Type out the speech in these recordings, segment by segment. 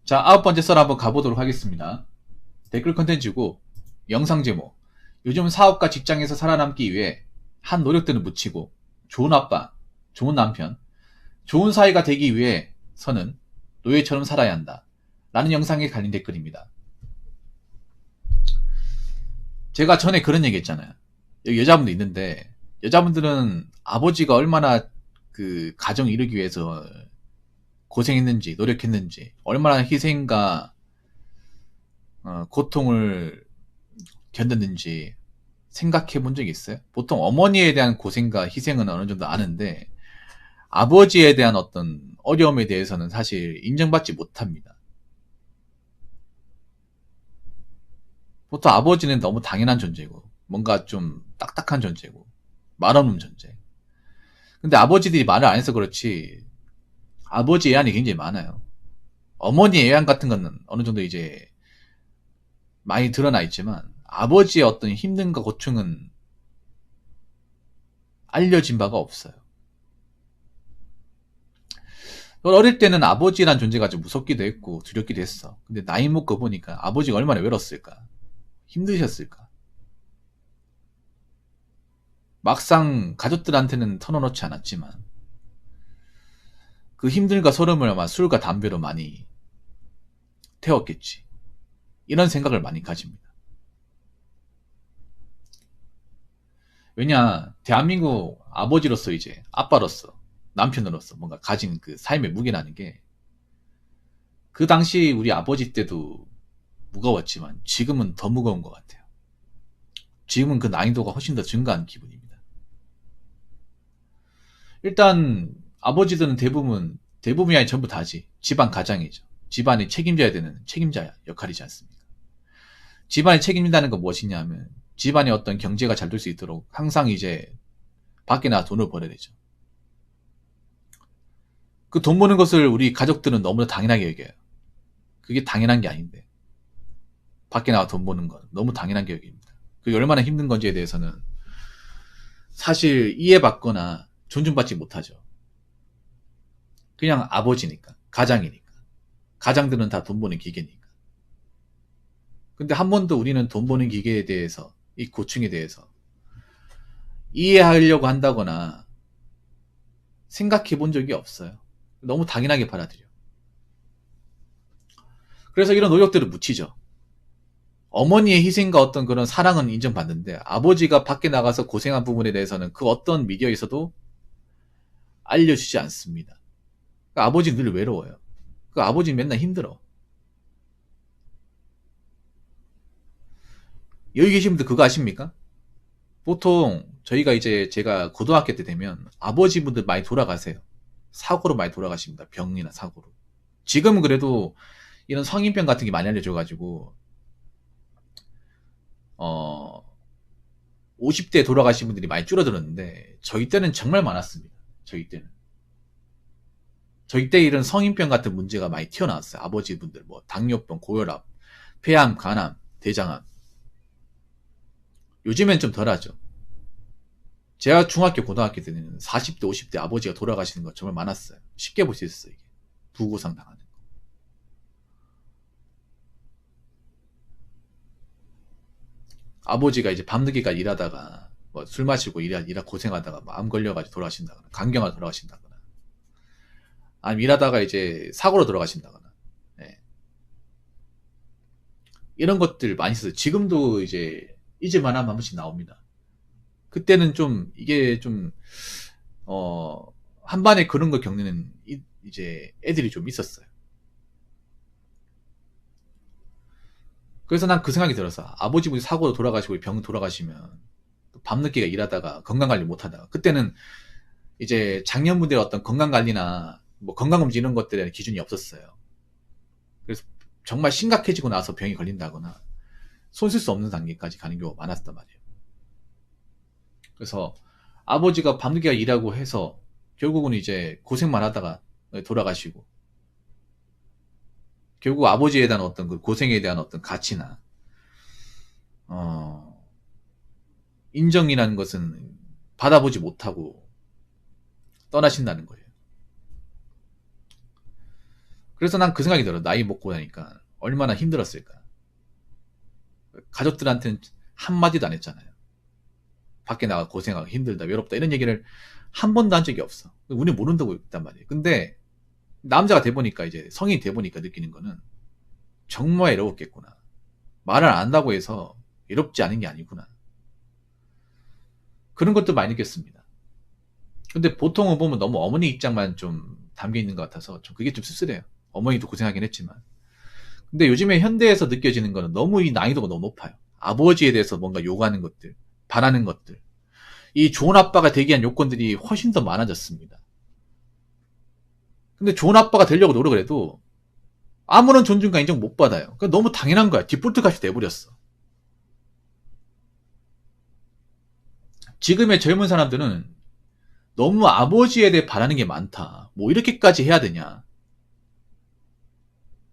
자, 9번째 썰 한번 가보도록 하겠습니다. 댓글 컨텐츠고, 영상 제목. 요즘 사업과 직장에서 살아남기 위해 한 노력들은 묻히고, 좋은 아빠, 좋은 남편, 좋은 사회가 되기 위해서는 노예처럼 살아야 한다. 라는 영상에 달린 댓글입니다. 제가 전에 그런 얘기 했잖아요. 여기 여자분도 있는데, 여자분들은 아버지가 얼마나 그 가정 이루기 위해서 고생했는지, 노력했는지, 얼마나 희생과 고통을 견뎠는지 생각해 본 적이 있어요? 보통 어머니에 대한 고생과 희생은 어느 정도 아는데, 아버지에 대한 어떤 어려움에 대해서는 사실 인정받지 못합니다. 보통 아버지는 너무 당연한 존재고, 뭔가 좀 딱딱한 존재고, 말 없는 존재. 근데 아버지들이 말을 안 해서 그렇지, 아버지 애환이 굉장히 많아요. 어머니 애환 같은 거는 어느 정도 이제 많이 드러나 있지만, 아버지의 어떤 힘듦과 고충은 알려진 바가 없어요. 어릴 때는 아버지란 존재가 좀 무섭기도 했고 두렵기도 했어. 근데 나이 먹고 보니까 아버지가 얼마나 외로웠을까, 힘드셨을까. 막상 가족들한테는 털어놓지 않았지만 그 힘들과 소름을 아마 술과 담배로 많이 태웠겠지. 이런 생각을 많이 가집니다. 왜냐, 대한민국 아버지로서, 이제 아빠로서, 남편으로서 뭔가 가진 그 삶의 무게라는 게, 그 당시 우리 아버지 때도 무거웠지만 지금은 더 무거운 것 같아요. 지금은 그 난이도가 훨씬 더 증가한 기분입니다. 일단 아버지들은 대부분이 아니 전부 다지 집안 가장이죠. 집안이 책임져야 되는 책임자 역할이지 않습니까? 집안이 책임진다는 건 무엇이냐 하면, 집안의 어떤 경제가 잘 될 수 있도록 항상 이제 밖에 나가 돈을 벌어야 되죠. 그 돈 버는 것을 우리 가족들은 너무나 당연하게 여겨요. 그게 당연한 게 아닌데, 밖에 나가 돈 버는 건 너무 당연하게 여깁니다. 그게 얼마나 힘든 건지에 대해서는 사실 이해받거나 존중받지 못하죠. 그냥 아버지니까, 가장이니까. 가장들은 다 돈 버는 기계니까. 근데 한 번도 우리는 돈 버는 기계에 대해서, 이 고충에 대해서 이해하려고 한다거나 생각해 본 적이 없어요. 너무 당연하게 받아들여. 그래서 이런 노력들을 묻히죠. 어머니의 희생과 어떤 그런 사랑은 인정받는데, 아버지가 밖에 나가서 고생한 부분에 대해서는 그 어떤 미디어에서도 알려주지 않습니다. 그러니까 아버지는 늘 외로워요. 그 아버지는 맨날 힘들어. 여기 계신 분들 그거 아십니까? 보통 저희가 이제, 제가 고등학교 때 되면 아버지분들 많이 돌아가세요. 사고로 많이 돌아가십니다. 병이나 사고로. 지금은 그래도 이런 성인병 같은 게 많이 알려져가지고 50대 돌아가신 분들이 많이 줄어들었는데, 저희 때는 정말 많았습니다. 저희 때 이런 성인병 같은 문제가 많이 튀어나왔어요. 아버지분들 뭐 당뇨병, 고혈압, 폐암, 간암, 대장암. 요즘엔 좀 덜하죠. 제가 중학교, 고등학교 때는 40대, 50대 아버지가 돌아가시는 거 정말 많았어요. 쉽게 볼 수 있었어요. 이게 부고상 당하는 거. 아버지가 이제 밤늦게까지 일하다가 뭐 술 마시고 일하 고생하다가 뭐 암 걸려가지고 돌아가신다거나, 간경화 돌아가신다거나, 아니면 일하다가 이제 사고로 돌아가신다거나. 예. 이런 것들 많이 있어요. 지금도 이제 잊을만 하면 한 번씩 나옵니다. 그때는 좀 이게 좀 한반에 그런 거 겪는 이제 애들이 좀 있었어요. 그래서 난 그 생각이 들어서, 아버지분이 사고로 돌아가시고 병 돌아가시면 밤늦게 일하다가 건강관리 못하다가, 그때는 이제 장년분들의 어떤 건강관리나 뭐 건강검진 이런 것들에 대한 기준이 없었어요. 그래서 정말 심각해지고 나서 병이 걸린다거나 손 쓸 수 없는 단계까지 가는 경우가 많았단 말이에요. 그래서 아버지가 밤늦게 일하고 해서 결국은 이제 고생만 하다가 돌아가시고, 결국 아버지에 대한 어떤 그 고생에 대한 어떤 가치나 어, 인정이라는 것은 받아보지 못하고 떠나신다는 거예요. 그래서 난 그 생각이 들어. 나이 먹고 나니까 얼마나 힘들었을까. 가족들한테는 한마디도 안 했잖아요. 밖에 나가 고생하고 힘들다, 외롭다 이런 얘기를 한 번도 한 적이 없어. 우리 모른다고 했단 말이에요. 근데 남자가 돼보니까, 이제 성인이 돼보니까 느끼는 거는 정말 외로웠겠구나. 말을 안 한다고 해서 외롭지 않은 게 아니구나. 그런 것도 많이 느꼈습니다. 근데 보통은 보면 너무 어머니 입장만 좀 담겨 있는 것 같아서 좀 그게 좀 씁쓸해요. 어머니도 고생하긴 했지만. 근데 요즘에 현대에서 느껴지는 거는 너무 이 난이도가 너무 높아요. 아버지에 대해서 뭔가 요구하는 것들, 바라는 것들. 이 좋은 아빠가 되기 위한 요건들이 훨씬 더 많아졌습니다. 근데 좋은 아빠가 되려고 노력을 해도 아무런 존중과 인정 못 받아요. 그러니까 너무 당연한 거야. 디폴트 값이 돼버렸어. 지금의 젊은 사람들은 너무 아버지에 대해 바라는 게 많다. 뭐 이렇게까지 해야 되냐.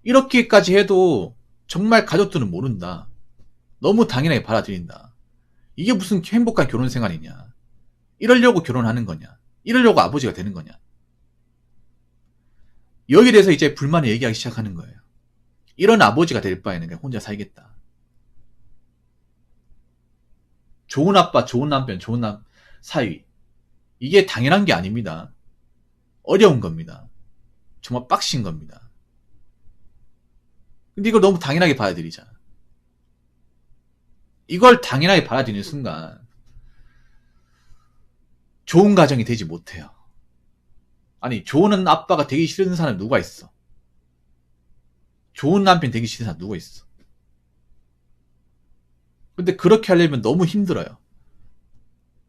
이렇게까지 해도 정말 가족들은 모른다. 너무 당연하게 받아들인다. 이게 무슨 행복한 결혼 생활이냐. 이러려고 결혼하는 거냐. 이러려고 아버지가 되는 거냐. 여기에 대해서 이제 불만을 얘기하기 시작하는 거예요. 이런 아버지가 될 바에는 그냥 혼자 살겠다. 좋은 아빠, 좋은 남편, 좋은 사위. 이게 당연한 게 아닙니다. 어려운 겁니다. 정말 빡신 겁니다. 근데 이걸 너무 당연하게 받아들이잖아. 이걸 당연하게 받아들이는 순간 좋은 가정이 되지 못해요. 아니, 좋은 아빠가 되기 싫은 사람이 누가 있어? 좋은 남편 되기 싫은 사람 누가 있어? 근데 그렇게 하려면 너무 힘들어요.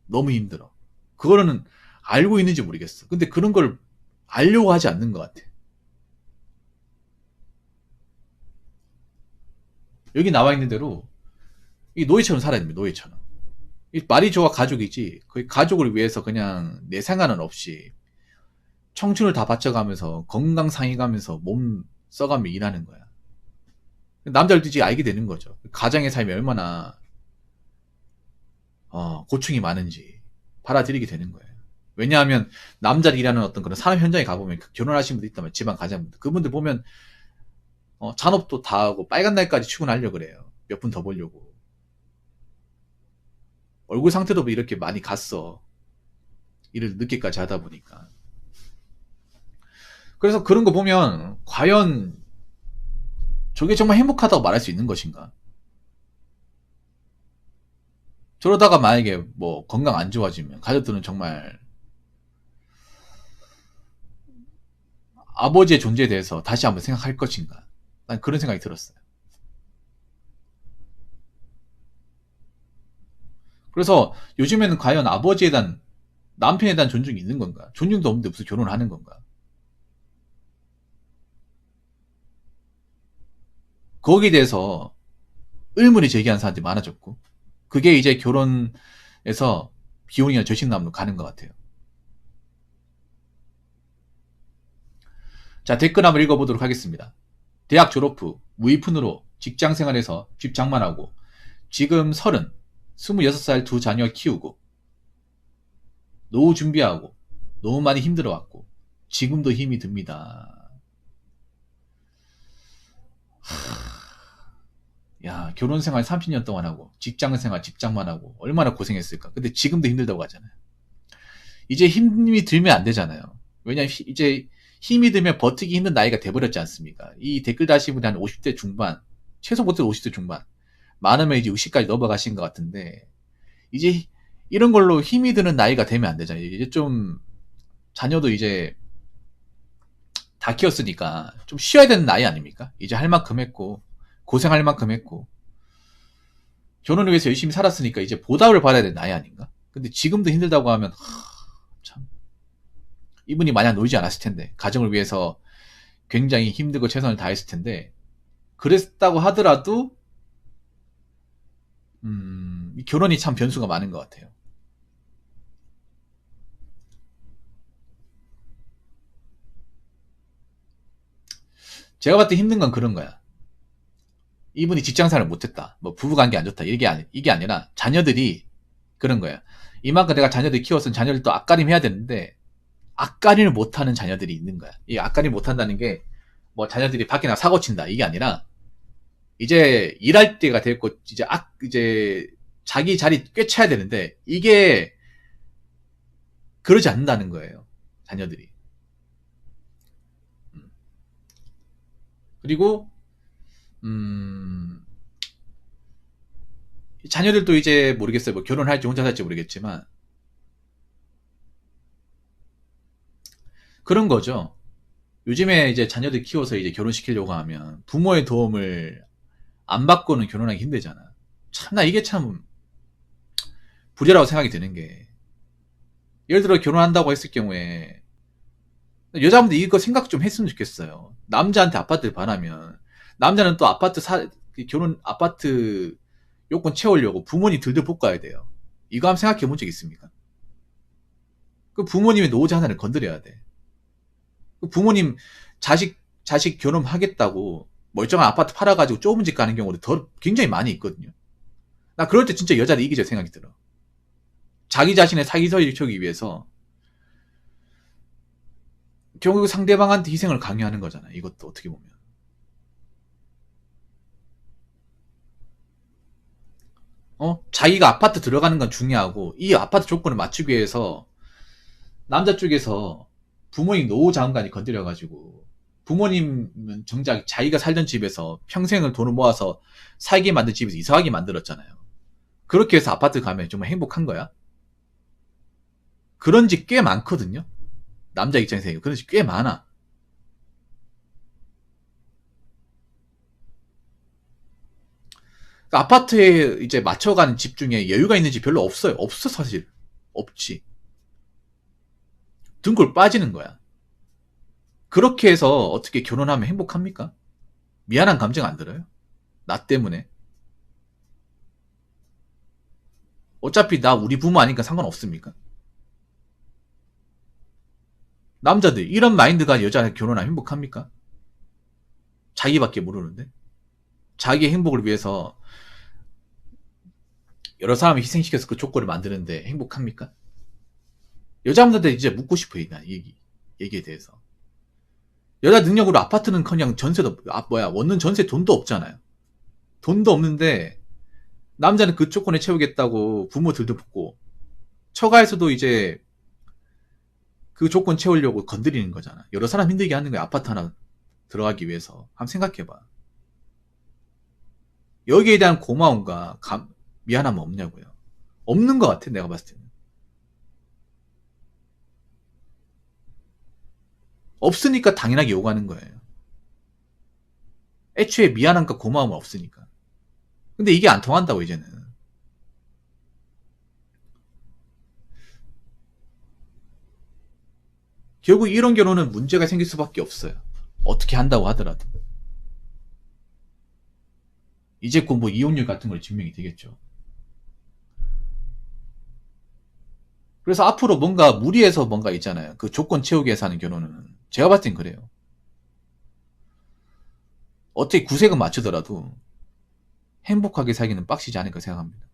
너무 힘들어. 그거는 알고 있는지 모르겠어. 근데 그런 걸 알려고 하지 않는 것 같아. 여기 나와 있는 대로 이 노예처럼 살아야 됩니다. 노예처럼. 이 말이 좋아 가족이지. 그 가족을 위해서 그냥 내 생각은 없이 청춘을 다 바쳐가면서 건강 상해가면서 몸 써가며 일하는 거야. 남자들도 이제 알게 되는 거죠. 가장의 삶이 얼마나 고충이 많은지 받아들이게 되는 거예요. 왜냐하면 남자들이 일하는 어떤 그런 산업 현장에 가보면 결혼하신 분들 있다면 지방 가장분들 그분들 보면 잔업도 다 하고 빨간 날까지 출근하려고 그래요. 몇 분 더 보려고. 얼굴 상태도 이렇게 많이 갔어. 일을 늦게까지 하다 보니까. 그래서 그런 거 보면 과연 저게 정말 행복하다고 말할 수 있는 것인가? 저러다가 만약에 뭐 건강 안 좋아지면 가족들은 정말 아버지의 존재에 대해서 다시 한번 생각할 것인가? 난 그런 생각이 들었어요. 그래서 요즘에는 과연 아버지에 대한, 남편에 대한 존중이 있는 건가? 존중도 없는데 무슨 결혼을 하는 건가? 거기에 대해서 의문이 제기한 사람들이 많아졌고, 그게 이제 결혼에서 비혼이나 저식남으로 가는 것 같아요. 자, 댓글 한번 읽어보도록 하겠습니다. 대학 졸업 후 무이푼으로 직장 생활에서 집 장만하고 지금 30, 26살 두 자녀 키우고 노후 준비하고 너무 많이 힘들어왔고 지금도 힘이 듭니다. 야, 결혼 생활 30년 동안 하고 직장 생활 직장만 하고 얼마나 고생했을까. 근데 지금도 힘들다고 하잖아요. 이제 힘이 들면 안 되잖아요. 왜냐면 이제 힘이 들면 버티기 힘든 나이가 돼버렸지 않습니까? 이 댓글 다신 분이 한 50대 중반, 최소 못해도 50대 중반, 많으면 이제 60까지 넘어가신 것 같은데, 이제 이런 걸로 힘이 드는 나이가 되면 안 되잖아요. 이제 좀 자녀도 이제 다 키웠으니까 좀 쉬어야 되는 나이 아닙니까? 이제 할 만큼 했고 고생할 만큼 했고 결혼을 위해서 열심히 살았으니까 이제 보답을 받아야 되는 나이 아닌가? 근데 지금도 힘들다고 하면 참, 이분이 만약 놀지 않았을 텐데, 가정을 위해서 굉장히 힘들고 최선을 다했을 텐데, 그랬다고 하더라도 결혼이 참 변수가 많은 것 같아요. 제가 봤을 때 힘든 건 그런 거야. 이분이 직장생활을 못했다, 뭐 부부관계 안 좋다, 이게 아니라 자녀들이 그런 거야. 이만큼 내가 자녀들 키웠으면 자녀를 또 앞가림 해야 되는데 앞가림을 못하는 자녀들이 있는 거야. 이 앞가림 못한다는 게 뭐 자녀들이 밖에 나가 사고 친다 이게 아니라 이제 일할 때가 됐고 이제 자기 자리 꿰차야 되는데 이게 그러지 않는다는 거예요. 자녀들이. 그리고 자녀들도 이제 모르겠어요. 뭐 결혼할지 혼자 살지 모르겠지만 그런 거죠. 요즘에 이제 자녀들 키워서 이제 결혼시키려고 하면 부모의 도움을 안 받고는 결혼하기 힘들잖아. 참, 나 이게 참 부재라고 생각이 드는 게, 예를 들어 결혼한다고 했을 경우에, 여자분들 이거 생각 좀 했으면 좋겠어요. 남자한테 아파트를 바라면, 남자는 또 결혼 아파트 요건 채우려고 부모님 들들 볶아야 돼요. 이거 한번 생각해 본 적 있습니까? 그 부모님의 노후 하나를 건드려야 돼. 그 부모님 자식 결혼하겠다고 멀쩡한 아파트 팔아가지고 좁은 집 가는 경우도 굉장히 많이 있거든요. 나 그럴 때 진짜 여자를 이기죠 생각이 들어. 자기 자신의 사기서를 채우기 위해서 결국 상대방한테 희생을 강요하는 거잖아. 이것도 어떻게 보면. 자기가 아파트 들어가는 건 중요하고 이 아파트 조건을 맞추기 위해서 남자 쪽에서 부모님 노후 자금까지 건드려가지고 부모님은 정작 자기가 살던 집에서 평생을 돈을 모아서 살게 만든 집에서 이사하게 만들었잖아요. 그렇게 해서 아파트 가면 정말 행복한 거야? 그런 집 꽤 많거든요. 남자 입장에서 그런 집 꽤 많아. 그러니까 아파트에 이제 맞춰가는 집 중에 여유가 있는 집 별로 없어요. 없어 사실. 없지. 등골 빠지는 거야. 그렇게 해서 어떻게 결혼하면 행복합니까? 미안한 감정 안 들어요? 나 때문에. 어차피 나 우리 부모 아니까 상관없습니까? 남자들 이런 마인드가 여자랑 결혼하면 행복합니까? 자기밖에 모르는데. 자기의 행복을 위해서 여러 사람을 희생시켜서 그 조건을 만드는데 행복합니까? 여자분들한테 이제 묻고 싶어, 이 얘기에 대해서. 여자 능력으로 아파트는커녕 전세도, 원룸 전세 돈도 없잖아요. 돈도 없는데, 남자는 그 조건에 채우겠다고 부모들도 붙고, 처가에서도 이제 그 조건 채우려고 건드리는 거잖아. 여러 사람 힘들게 하는 거야, 아파트 하나 들어가기 위해서. 한번 생각해봐. 여기에 대한 고마움과 미안함은 없냐고요. 없는 것 같아, 내가 봤을 때는. 없으니까 당연하게 요구하는 거예요. 애초에 미안함과 고마움은 없으니까. 근데 이게 안 통한다고, 이제는. 결국 이런 결혼은 문제가 생길 수밖에 없어요. 어떻게 한다고 하더라도. 이제 곧 뭐 이혼율 같은 걸 증명이 되겠죠. 그래서 앞으로 뭔가 무리해서 뭔가 있잖아요. 그 조건 채우기 위해서 하는 결혼은. 제가 봤을 땐 그래요. 어떻게 구색은 맞추더라도 행복하게 살기는 빡시지 않을까 생각합니다.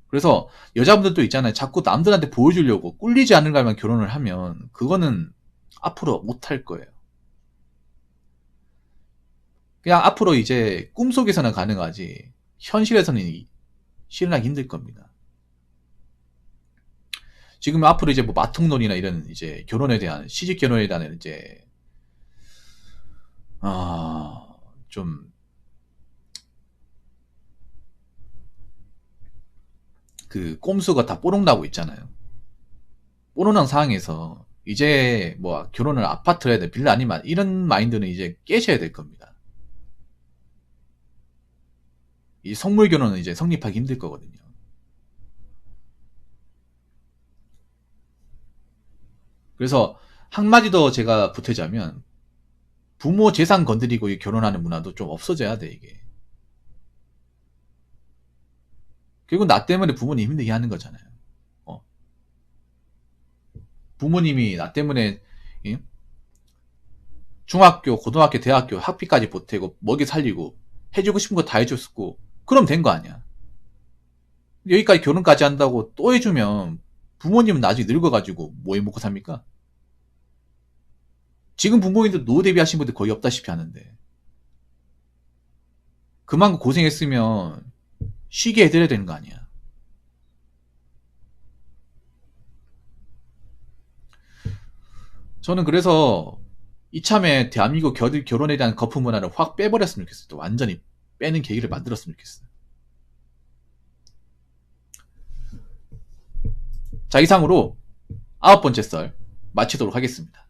그래서 여자분들도 있잖아요. 자꾸 남들한테 보여주려고 꿀리지 않은 갈만 결혼을 하면 그거는 앞으로 못할 거예요. 그냥 앞으로 이제 꿈속에서는 가능하지 현실에서는 실현하기 힘들 겁니다. 지금 앞으로 이제 뭐 마통론이나 이런 이제 결혼에 대한 시집 결혼에 대한 이제 좀 그 꼼수가 다 뽀록나고 있잖아요. 뽀록난 상황에서 이제 뭐 결혼을 아파트를 해야 돼 빌라 아니면 이런 마인드는 이제 깨셔야 될 겁니다. 이 성물 결혼은 이제 성립하기 힘들 거거든요. 그래서 한마디 더 제가 보태자면 부모 재산 건드리고 결혼하는 문화도 좀 없어져야 돼 이게. 결국 나 때문에 부모님 힘들게 하는 거잖아요. 부모님이 나 때문에 중학교, 고등학교, 대학교 학비까지 보태고 먹이 살리고 해주고 싶은 거 다 해줬고 그럼 된 거 아니야. 여기까지 결혼까지 한다고 또 해주면 부모님은 나중에 늙어가지고 뭐 해먹고 삽니까? 지금 부모님들 노후 대비하신 분들 거의 없다시피 하는데 그만큼 고생했으면 쉬게 해드려야 되는 거 아니야. 저는 그래서 이참에 대한민국 결혼에 대한 거품 문화를 확 빼버렸으면 좋겠어요. 또 완전히 빼는 계기를 만들었으면 좋겠어요. 자, 이상으로 9번째 썰 마치도록 하겠습니다.